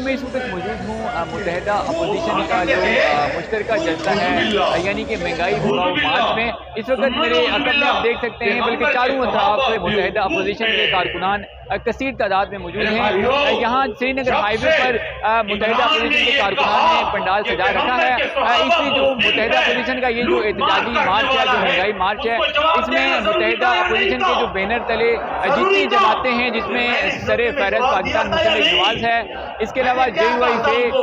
मैं इस वक्त मौजूद हूँ मुत्तहिदा अपोजिशन का जो मुश्तरका जलसा है, यानी कि महंगाई भगाओ मार्च में। इस वक्त मेरे अकब में आप देख सकते हैं, बल्कि चारों तरफ से मुत्तहिदा अपोजिशन के कारकुनान कसीर तादाद में मौजूद हैं। यहाँ श्रीनगर हाईवे पर मुत्तहिदा अपोजिशन के कारकुनान ने पंडाल सजा रखा है। इस जो मुत्तहिदा अपोजिशन का ये जो एहतजाजी मार्च है, जो महंगाई मार्च है, इसमें मुत्तहिदा अपोजिशन के जो बैनर तले जितनी जमातें हैं, जिसमें सरे फहरत पाकिस्तान मुस्लिम लीग नवाज है, इसके अलावा JUIF,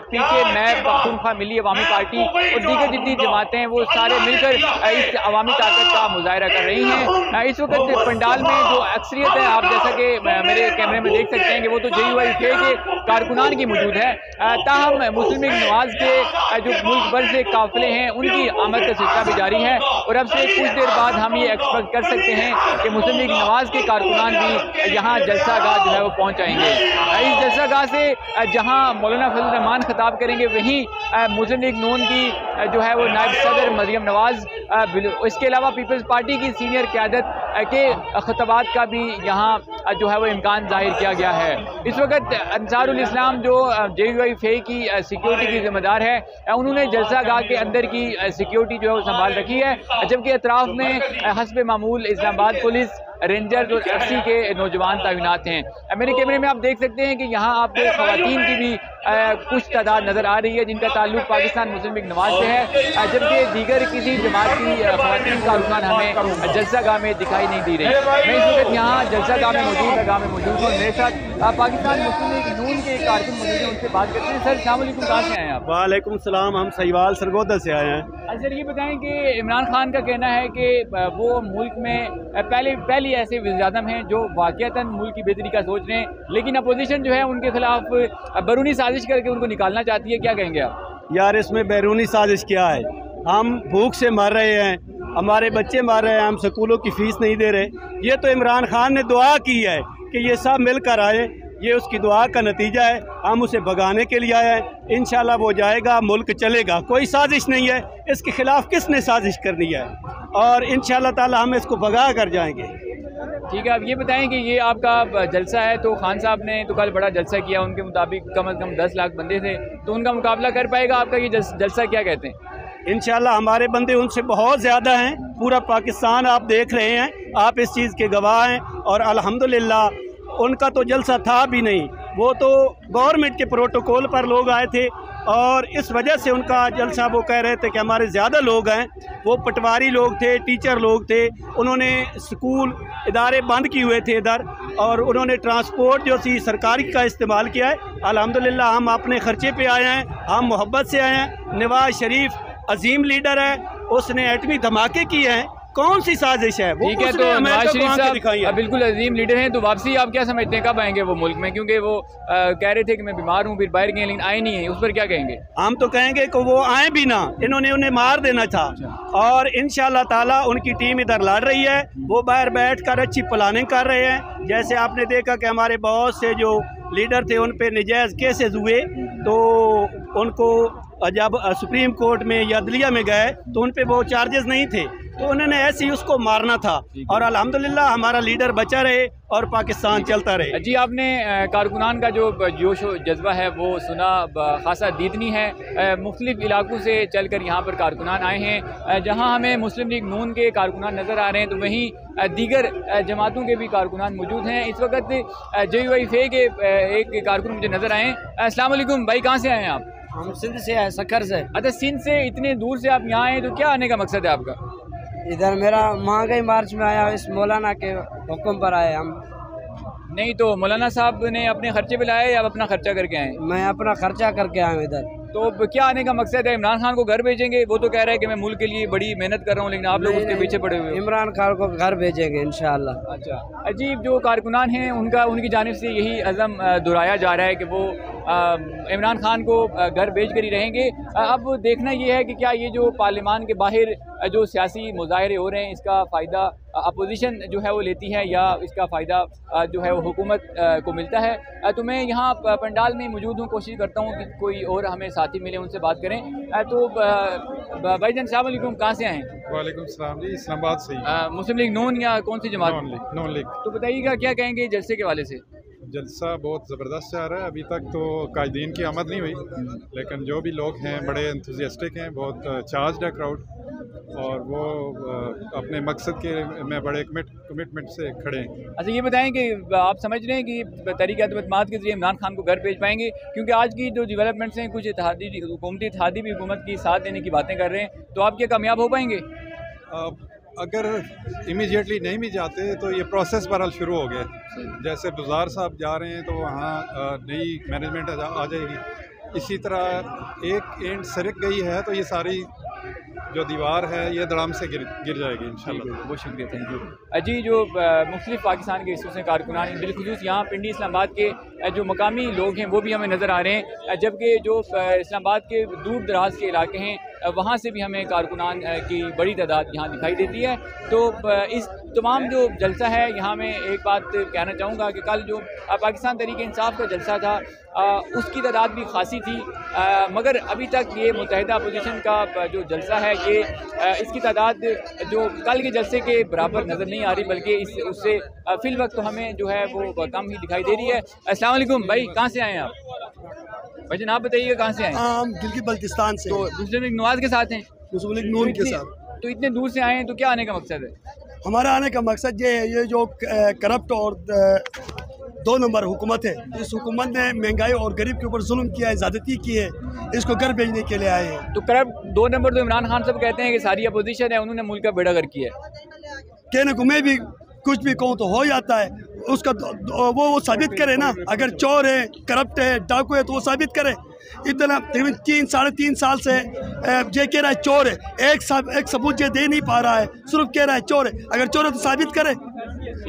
PK मैप, पख्तूनख्वा मिली अवामी पार्टी और दीगर जितनी जमातें हैं, वो सारे मिलकर इस अवामी ताकत का मुजाहरा कर रही हैं। इस वक्त पंडाल में जो अक्सरियत है, आप जैसा कि मेरे कैमरे में देख सकते हैं कि वो तो JUIF के कारकुनान की मौजूद है। ताहम मुस्लिम लीग नवाज के जो मुल्क भर से काफिले हैं, उनकी आमद का सिलसिला भी जारी है और अब से कुछ देर बाद हम ये एक्सपेक्ट कर सकते हैं कि मुस्लिम लीग नवाज के कारकुनान भी यहाँ जलसा गाह जो है वो पहुँच जाएंगे। इस जलसा गाह से जहाँ मौलाना फजल रहमान खिताब करेंगे, वहीं मुस्लिम लीग नून की जो है वो नायब सदर मरियम नवाज, इसके अलावा पीपल्स पार्टी की सीनियर क़यादत के खिताबात का भी यहाँ जो है वो इम्कान जाहिर किया गया है। इस वक्त अंसारुल इस्लाम जो JUIF की सिक्योरिटी की जिम्मेदार है, उन्होंने जलसा गाह के अंदर की सिक्योरिटी जो है वो संभाल रखी है, जबकि अतराफ में हस्ब मामूल इस्लामाबाद पुलिस, रेंजर्स और FC के नौजवान तैनात हैं। मेरे कैमरे में आप देख सकते हैं कि यहाँ आपको ख़वातीन की भी कुछ तादाद नज़र आ रही है, जिनका ताल्लुक पाकिस्तान मुस्लिम लीग नवाज से है, जबकि दीगर किसी जमात की ख़वातीन कारकुनान हमें जलसा गाह में दिखाई नहीं दी रही। मैं इस वक्त यहाँ जलसा गाह में मौजूद हूँ। मेरे साथ पाकिस्तान मुस्लिम लीग नून के कारकुन मौजूद हैं, उनसे बात करते हैं। सर अस्सलाम वालेकुम, कहाँ से आए हैं आप? वालेकुम सलाम, हम सहीवाल सरगोदा से आए हैं। सर ये बताएं कि इमरान खान का कहना है कि वो मुल्क में पहली ऐसे वज़ीर-ए-आज़म हैं जो वाक़ईतन मुल्क की बेहतरी का सोच रहे हैं, लेकिन अपोजिशन जो है उनके खिलाफ बैरूनी साजिश करके उनको निकालना चाहती है। क्या कहेंगे आप? यार इसमें बैरूनी साजिश क्या है? हम भूख से मर रहे हैं, हमारे बच्चे मर रहे हैं, हम स्कूलों की फ़ीस नहीं दे रहे। ये तो इमरान खान ने दुआ की है कि ये सब मिलकर आए, ये उसकी दुआ का नतीजा है। हम उसे भगाने के लिए आए हैं, इंशाल्लाह वो जाएगा, मुल्क चलेगा। कोई साजिश नहीं है, इसके खिलाफ किसने साजिश करनी है, और इंशाल्लाह ताला हम इसको भगा कर जाएंगे। ठीक है, अब ये बताएं कि ये आपका जलसा है, तो खान साहब ने तो कल बड़ा जलसा किया, उनके मुताबिक कम से कम 10 लाख बंदे थे, तो उनका मुकाबला कर पाएगा आपका ये जलसा? क्या कहते हैं? इंशाल्लाह हमारे बंदे उनसे बहुत ज़्यादा हैं। पूरा पाकिस्तान आप देख रहे हैं, आप इस चीज़ के गवाह हैं, और अल्हम्दुलिल्लाह उनका तो जलसा था भी नहीं, वो तो गवर्नमेंट के प्रोटोकॉल पर लोग आए थे, और इस वजह से उनका जलसा, वो कह रहे थे कि हमारे ज़्यादा लोग हैं। वो पटवारी लोग थे, टीचर लोग थे, उन्होंने स्कूल इदारे बंद किए हुए थे इधर, और उन्होंने ट्रांसपोर्ट जो सी सरकारी का इस्तेमाल किया है। अल्हम्दुलिल्लाह हम अपने ख़र्चे पे आए हैं, हम मोहब्बत से आए हैं। नवाज शरीफ अजीम लीडर है, उसने एटमी धमाके किए हैं, कौन सी साजिश है? ठीक है, तो नवाज शरीफ साहब बिल्कुल अजीम लीडर हैं, तो वापसी आप क्या समझते हैं, कब आएंगे वो मुल्क में? क्योंकि वो कह रहे थे कि मैं बीमार हूँ, फिर बाहर गए, लेकिन आए नहीं है, उस पर क्या कहेंगे? हम तो कहेंगे कि वो आए भी ना, इन्होंने उन्हें मार देना था। और इंशाल्लाह ताला उनकी टीम इधर लड़ रही है, वो बाहर बैठकर अच्छी प्लानिंग कर रहे हैं। जैसे आपने देखा कि हमारे बहुत से जो लीडर थे उन पे नजायज़ केसेस हुए, तो उनको जब सुप्रीम कोर्ट में या अदलिया में गए तो उन पे वो चार्जेस नहीं थे, तो उन्होंने ऐसे ही उसको मारना था। और अल्हम्दुलिल्लाह हमारा लीडर बचा रहे और पाकिस्तान चलता रहे। जी, आपने कारकुनान का जो जोश व जज्बा है वो सुना, खासा दीदनी है। मुख्तलिफ इलाकों से चल कर यहाँ पर कारकुनान आए हैं। जहाँ हमें मुस्लिम लीग नून के कारकुनान नज़र आ रहे हैं, तो वहीं दीगर जमातों के भी कारकुनान मौजूद हैं। इस वक्त JUIF के एक कारकुन मुझे नज़र आए। अस्सलाम वालेकुम भाई, कहाँ से आए हैं आप? हम सिंध से आए, सखर से। अच्छा, सिंध से इतने दूर से आप यहाँ आए, तो क्या आने का मकसद है आपका? इधर मेरा महंगाई मार्च में आया, इस मौलाना के हुक्म पर आए हम। नहीं तो मौलाना साहब ने अपने खर्चे पे लाए या आप अपना खर्चा करके आए? मैं अपना खर्चा करके आया हूँ इधर। तो क्या आने का मकसद है? इमरान खान को घर भेजेंगे? वो तो कह रहा है कि मैं मुल्क के लिए बड़ी मेहनत कर रहा हूँ, लेकिन आप लोग उसके पीछे पड़े हुए हो। इमरान खान को घर भेजेंगे इंशाल्लाह। अच्छा, अजीब जो कारकुनान हैं उनकी जानिब से यही अज़म दोहराया जा रहा है कि वो इमरान खान को घर भेज कर ही रहेंगे। अब देखना ये है कि क्या ये जो पार्लियामान के बाहर जो सियासी मुजाहरे हो रहे हैं, इसका फ़ायदा अपोजिशन जो है वो लेती है या इसका फ़ायदा जो है वो हुकूमत को मिलता है। तो मैं यहाँ पंडाल में मौजूद हूँ, कोशिश करता हूँ कि कोई और हमें साथी मिले, उनसे बात करें। तो भाईजान अस्सलाम वालेकुम, कहाँ से आए हैं? वालेकुम सलाम जी, इस्लामाबाद से। मुस्लिम लीग नून या कौन सी जमात? Non league. तो बताइएगा क्या कहेंगे जलसे के वाले से? जलसा बहुत ज़बरदस्त जा रहा है। अभी तक तो कायदीन की आमद नहीं हुई, लेकिन जो भी लोग हैं बड़े एंथुसियास्टिक हैं, बहुत चार्ज्ड है क्राउड, और वो अपने मकसद के में बड़े कमिटमेंट से खड़े हैं। अच्छा, ये बताएं कि आप समझ रहे हैं कि तहरीक-ए-एतमाद के जरिए इमरान खान को घर भेज पाएंगे? क्योंकि आज की जो डेवलपमेंट्स हैं, कुछ हुकूमती इत्तेहादी भी हुकूमत की साथ देने की बातें कर रहे हैं, तो आप क्या कामयाब हो पाएंगे? अगर इमीडिएटली नहीं भी जाते तो ये प्रोसेस बहरहाल शुरू हो गया। जैसे बुज़ार साहब जा रहे हैं तो वहाँ नई मैनेजमेंट आ जाएगी। इसी तरह एक एंड सरक गई है तो ये सारी जो दीवार है ये धड़ाम से गिर जाएगी इंशाल्लाह। बहुत शुक्रिया, थैंक यू जी। जो मुख्तलिफ पाकिस्तान के हिस्सों से कारकुनान, बिलखुसूस यहाँ पिंडी इस्लामाबाद के जो मकामी लोग हैं वो भी हमें नज़र आ रहे हैं, जबकि जो इस्लामाबाद के दूर दराज के इलाके हैं वहाँ से भी हमें कारकुनान की बड़ी तादाद यहाँ दिखाई देती है। तो इस तमाम जो जलसा है, यहाँ मैं एक बात कहना चाहूँगा कि कल जो पाकिस्तान तहरीक इंसाफ का जलसा था उसकी तादाद भी खासी थी, मगर अभी तक ये मुत्तहिदा अपोजिशन का जो जलसा है ये इसकी तादाद जो कल के जलसे के बराबर नज़र नहीं आ रही, बल्कि उससे फिल वक्त तो हमें जो है वो कम ही दिखाई दे रही है। अस्सलाम वालेकुम भाई, कहाँ से आए हैं आप? भाई आप बताइएगा कहाँ से आए हैं? हम गिलगित बल्तिस्तान से। तो मुस्लिम लीग नवाज के साथ हैं? मुस्लिम लीग नून के साथ। तो इतने दूर से आए हैं तो क्या आने का मकसद है? हमारा आने का मकसद ये है, ये जो करप्ट और 2 नंबर हुकूमत है, इस हुकूमत ने महंगाई और गरीब के ऊपर जुल्म किया है, ज़्यादती की है, इसको घर भेजने के लिए आए हैं। तो करप्ट 2 नंबर तो इमरान खान साहब कहते हैं कि सारी अपोजिशन है, उन्होंने मुल्क का बेड़ा गर्क किया है। कहने को मैं भी कुछ भी कहूँ तो हो जाता है, उसका वो साबित करे ना। अगर चोर है, करप्ट है, डाकू है तो वो साबित करे। इतना तकरीबन 3-3.5 साल से ये कह रहा है चोर है, एक सबूत ये दे नहीं पा रहा है, सिर्फ कह रहा है चोर है। अगर चोर है तो साबित करे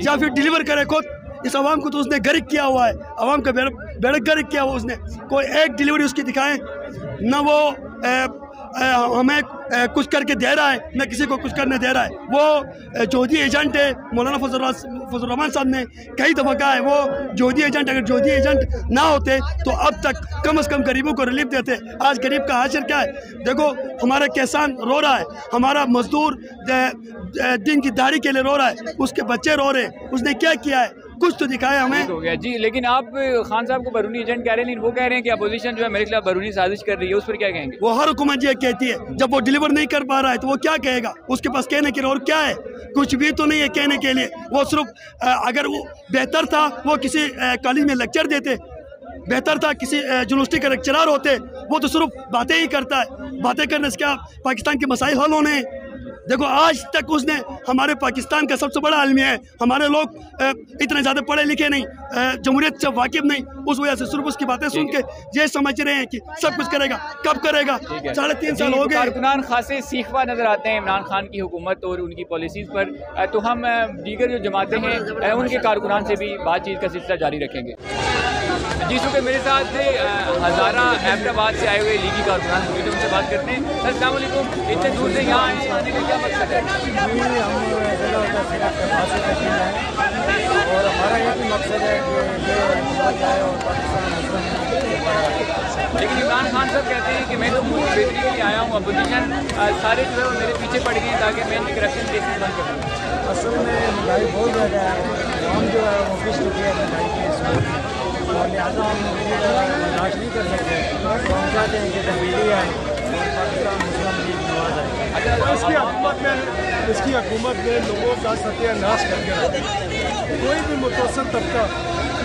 या फिर डिलीवर करे खुद। इस आवाम को तो उसने गर्क किया हुआ है, आवाम का बेड़ा गर्क किया हुआ उसने। कोई एक डिलीवरी उसकी दिखाएं ना, वो हमें कुछ करके दे रहा है, न किसी को कुछ करने दे रहा है। वो जोधी एजेंट है, मौलाना फजल रहमान साहब ने कई दफ़ा कहा है वो जोधी एजेंट। अगर जोधी एजेंट ना होते तो अब तक कम से कम गरीबों को रिलीफ देते। आज गरीब का हाशिर क्या है? देखो, हमारा किसान रो रहा है, हमारा मजदूर दिन की दाढ़ी के लिए रो रहा है, उसके बच्चे रो रहे हैं। उसने क्या किया है? कुछ तो दिखाया हमें। हो गया जी, लेकिन आप खान साहब को बैरूनी एजेंट कह रहे हैं, लेकिन वो कह रहे हैं कि अपोजिशन जो है मेरे खिलाफ बैरूनी साजिश कर रही है, उस पर क्या कहेंगे? वो हर हुकूमत ये कहती है, जब वो डिलीवर नहीं कर पा रहा है तो वो क्या कहेगा? उसके पास कहने के लिए और क्या है? कुछ भी तो नहीं है कहने के लिए। वो सिर्फ अगर वो बेहतर था वो किसी कॉलेज में लेक्चर देते, बेहतर था किसी यूनिवर्सिटी का लेक्चरर होते। वो तो सिर्फ बातें ही करता है। बातें करने से क्या पाकिस्तान के मसाइल हल होने? देखो, आज तक उसने हमारे पाकिस्तान का सबसे बड़ा आलमी है, हमारे लोग इतने ज़्यादा पढ़े लिखे नहीं, जमहूरियत से वाकिफ नहीं, उस वजह से सिर्फ उसकी बातें सुन के ये समझ रहे हैं कि सब कुछ करेगा। कब करेगा? 3.5 साल हो गए। कारकुनान खासे सीखवा नजर आते हैं इमरान खान की हुकूमत और उनकी पॉलिसीज़ पर। तो हम दीगर जो जमातें हैं उनके कारकुनान से भी बातचीत का सिलसिला जारी रखेंगे। जी शुक्र, मेरे साथ हज़ारा अहमदाबाद से आए हुए लीगी कारकुनान मौजूद हैं, उनसे बात करते हैं। अस्सलाम वालेकुम, इतने दूर से यहाँ आने का क्या मकसद है? और हमारा ये भी मकसद है कि ये जाए और लेकिन इमरान खान साहब कहते हैं कि मैं तो मुल्क बेहतरी के लिए आया हूँ, अपोजिशन सारे जो है वो मेरे पीछे पड़ गए हैं ताकि मैं करप्शन केस बंद कर दूँ। असल में महंगाई बहुत ज़्यादा है, हम जो है वो पिस चुके हैं महंगाई के इसमें, और लिहाजा हम बर्दाश्त नहीं कर सकते। तो हम चाहते हैं कि तब्दीली आए और पाकिस्तान मुस्लिम लीग नवाज आए। इसकी हुकूमत ने लोगों का सत्यानाश करके रखा। कोई भी मुतवस्सित तबका,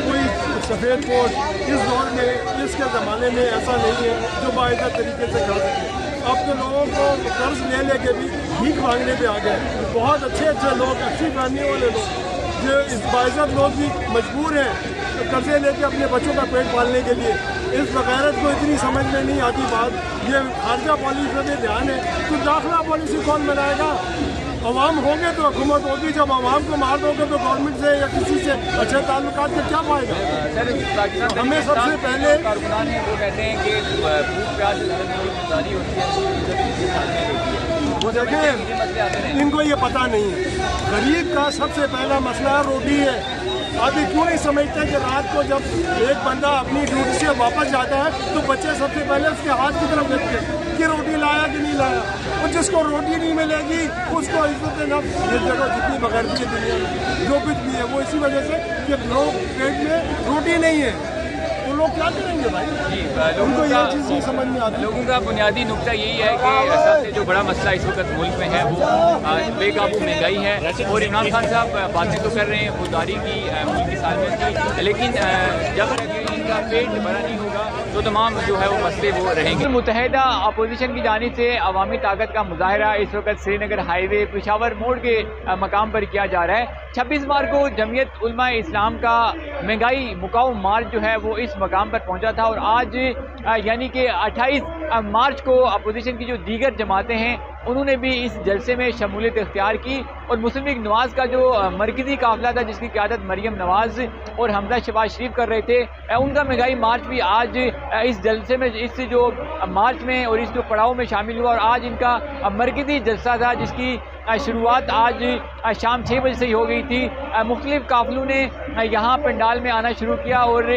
कोई सफ़ेद कोट इस दौर में, इसके ज़माने में ऐसा नहीं है जो बाकायदा तरीके से खा सके। अब तो लोगों को कर्ज ले लेके भी भीख मांगने पे आ गए। बहुत अच्छे लोग, अच्छी फैमिली वाले लोग, जो इस बाइज़्ज़त लोग भी मजबूर हैं तो कर्जे लेके अपने बच्चों का पेट पालने के लिए। इस बगैरत को इतनी समझ में नहीं आती बात। ये खारजा पॉलिसी पर भी ध्यान है, तो दाखिला पॉलिसी कौन बनाएगा? अवाम होंगे तो हुकूमत होगी, जब अवाम को मार दोगे तो गवर्नमेंट से या किसी से अच्छे ताल्लुकात के क्या पाएगा? हमें सबसे पहले कारकुनान हैं वो कहते हैं कि भूख प्यास होती है, वो देखें, इनको ये पता नहीं है। गरीब का सबसे पहला मसला रोटी है। अभी क्यों नहीं समझते कि रात को जब एक बंदा अपनी ड्यूटी से वापस जाता है तो बच्चे सबसे पहले उसके हाथ की तरफ देखते हैं कि रोटी लाया कि नहीं लाया, और जिसको रोटी नहीं मिलेगी उसको इज्जत नफ्स ये जगह जितनी बगैरती है दुनिया में जो कुछ भी है वो इसी वजह से कि लोग पेट में रोटी नहीं है तो लोग क्या करेंगे भाई। उनको ये चीज़ नहीं समझ में आती। लोगों का बुनियादी नुक्ता यही है कि सबसे जो बड़ा मसला इस वक्त मुल्क में है वो बेकाबू महंगाई है। और इमरान खान साहब बातें तो कर रहे हैं खुददारी की, मुल्क की सालमियत की, लेकिन जब तक इनका पेट भरा नहीं होगा तो तमाम जो है वो मसले वो रहेंगे। मुत्तहिदा अपोजिशन की जानिब से अवामी ताकत का मुजाहरा इस वक्त श्रीनगर हाईवे पेशावर मोड़ के मकाम पर किया जा रहा है। 26 मार्च को जमीयत उलमा इस्लाम का महंगाई मुकाऊ मार्च जो है वो इस मकाम पर पहुंचा था, और आज यानी कि 28 मार्च को अपोजिशन की जो दीगर जमातें हैं उन्होंने भी इस जलसे में शमूलियत इख्तियार की। और मुस्लिम लीग नवाज़ का जो मरकज़ी काफ़िला था जिसकी क़यादत मरियम नवाज़ और हमजा शहबाज शरीफ कर रहे थे, उनका महंगाई मार्च भी आज इस जलसे में, इस जो मार्च में और इस जो पड़ाव में शामिल हुआ। और आज इनका मरकज़ी जलसा था जिसकी शुरुआत आज शाम 6 बजे से ही हो गई थी। मुख्तलिफ काफ़िलों ने यहाँ पंडाल में आना शुरू किया और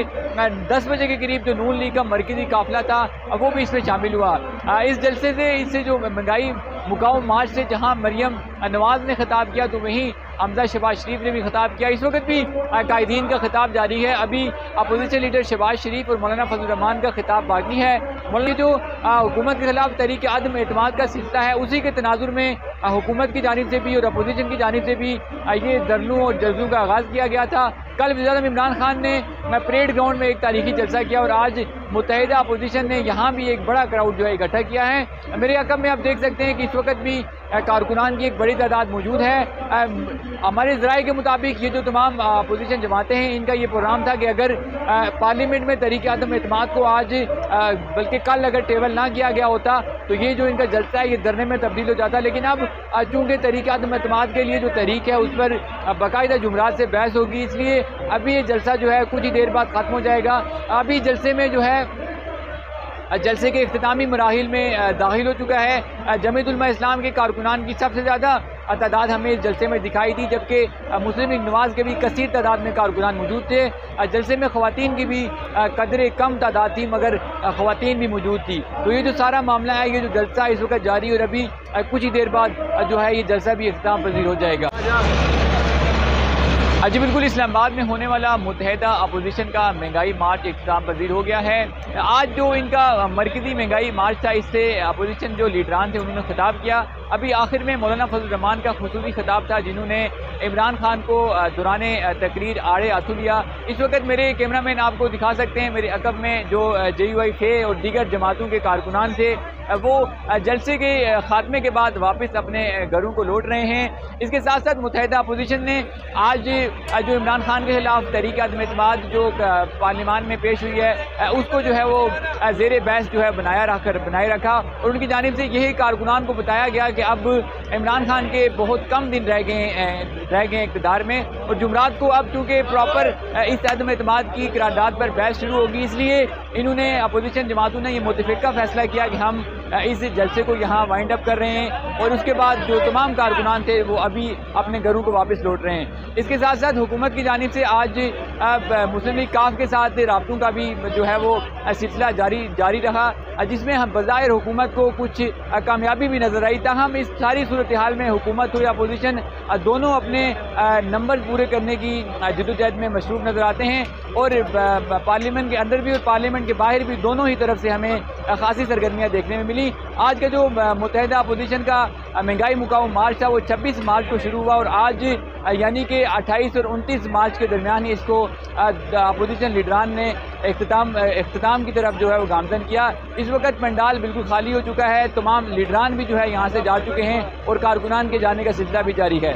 10 बजे के करीब जो नून लीग का मरकज़ी काफ़िला था वो भी इसमें शामिल हुआ। इस जलसे से, इससे जो महंगाई मुकाऊ मार्च से जहाँ मरियम नवाज़ ने खिताब किया तो वहीं हमजा शहबाज शरीफ ने भी खिताब किया। इस वक्त भी कायदीन का खिताब जारी है। अभी अपोजिशन लीडर शहबाज शरीफ और मौलाना फजल रहमान का खिताब बाकी है। मौलाना जो हुकूमत के खिलाफ तहरीक अदम एतमाद का सिलसिला है उसी के तनाजुर में हुकूमत की जानिब से भी और अपोजिशन की जानिब से भी ये धरनों और जल्सों का आगाज़ किया गया था। कल वज़ीर-ए-आज़म इमरान खान ने परेड ग्राउंड में एक तारीखी जलसा किया और आज मुत्तहिदा अपोजिशन ने यहाँ भी एक बड़ा क्राउड जो है इकट्ठा किया है। मेरे अकब में आप देख सकते हैं कि इस वक्त भी कारकुनान की एक बड़ी तादाद मौजूद है। हमारे ज़राए के मुताबिक ये जो तमाम अपोजिशन जमातें हैं इनका ये प्रोग्राम था कि अगर पार्लियामेंट में तहरीक अदम एतमाद को आज बल्कि कल अगर टेबल ना किया गया होता तो ये जो इनका जलसा है ये धरने में तब्दील हो जाता। लेकिन अब चूँकि तहरीक अदम एतमाद के लिए जो तहरीक है उस पर बाकायदा जुमरात से बहस होगी, इसलिए अभी ये जलसा जो है कुछ ही देर बाद ख़त्म हो जाएगा। अभी जलसे में जो है जलसे के इख्तितामी मराहिल में दाखिल हो चुका है। जमीयत उलमा इस्लाम के कारकुनान की सबसे ज़्यादा तादाद हमें इस जलसे में दिखाई दी, जबकि मुस्लिम लीग नवाज़ के भी कसीर तादाद में कारकुनान मौजूद थे। जलसे में ख़वातीन की भी कदरे कम तादाद थी मगर ख़वातीन भी मौजूद थी। तो ये जो सारा मामला है, ये जो जलसा इस वक्त जारी और अभी कुछ ही देर बाद जो है ये जलसा भी इख्तिताम पजीर हो जाएगा। जी बिल्कुल, इस्लामाबाद में होने वाला मुत्तहिदा अपोजिशन का महंगाई मार्च इख्तिताम पजीर हो गया है। आज जो इनका मरकज़ी महंगाई मार्च था इससे अपोजिशन जो लीडरान थे उन्होंने खिताब किया। अभी आखिर में मौलाना फजल रहमान का खुसूसी खिताब था जिन्होंने इमरान खान को दौरान तकरीर आड़े हाथों लिया। इस वक्त मेरे कैमरामैन आपको दिखा सकते हैं मेरे अकब में जो JUI थे और दीगर जमातों के कारकुनान थे वो जलसे के खात्मे के बाद वापस अपने घरों को लौट रहे हैं। इसके साथ साथ मुत्तहिदा अपोजिशन ने आज जो इमरान खान के खिलाफ तहरीक अदम एतमाद जो पार्लियामान में पेश हुई है उसको जो है वो ज़ेर बहस जो है बनाए रखा और उनकी जानिब से यही कारकुनान को बताया गया कि अब इमरान खान के बहुत कम दिन रह गए इक़्तिदार में और जुमरात को अब चूँकि प्रॉपर इस अदम एतमाद की करारदाद पर बहस शुरू होगी, इसलिए इन्होंने अपोजिशन जमातों ने ये मुतफ़िक़ा फ़ैसला किया कि हम इस जलसे को यहाँ वाइंड अप कर रहे हैं और उसके बाद जो तमाम कारकुनान थे वो अभी अपने घरों को वापस लौट रहे हैं। इसके साथ साथ हुकूमत की जानिब से आज मुस्लिम लीग काफ के साथ राब्तों का भी जो है वो सिलसिला जारी रहा, जिसमें हम बज़ाहिर हुकूमत को कुछ कामयाबी भी नज़र आई। ताहम इस सारी सूरत हाल में हुकूमत हो या अपोजिशन दोनों अपने नंबर पूरे करने की जद्दोजहद में मशरूफ़ नज़र आते हैं और पार्लियामेंट के अंदर भी और पार्लियामेंट के बाहर भी दोनों ही तरफ से हमें खासी सरगर्मियाँ देखने में मिली। आज का जो मुत्तहिदा अपोजिशन का महंगाई मुकाऊ मार्च था वो 26 मार्च को शुरू हुआ और आज यानी कि 28 और 29 मार्च के दरमियान ही इसको अपोजिशन लीडरान ने इख्तिताम की तरफ जो है वो गामजन किया। इस वक्त पंडाल बिल्कुल खाली हो चुका है, तमाम लीडरान भी जो है यहाँ से जा चुके हैं और कारकुनान के जाने का सिलसिला भी जारी है।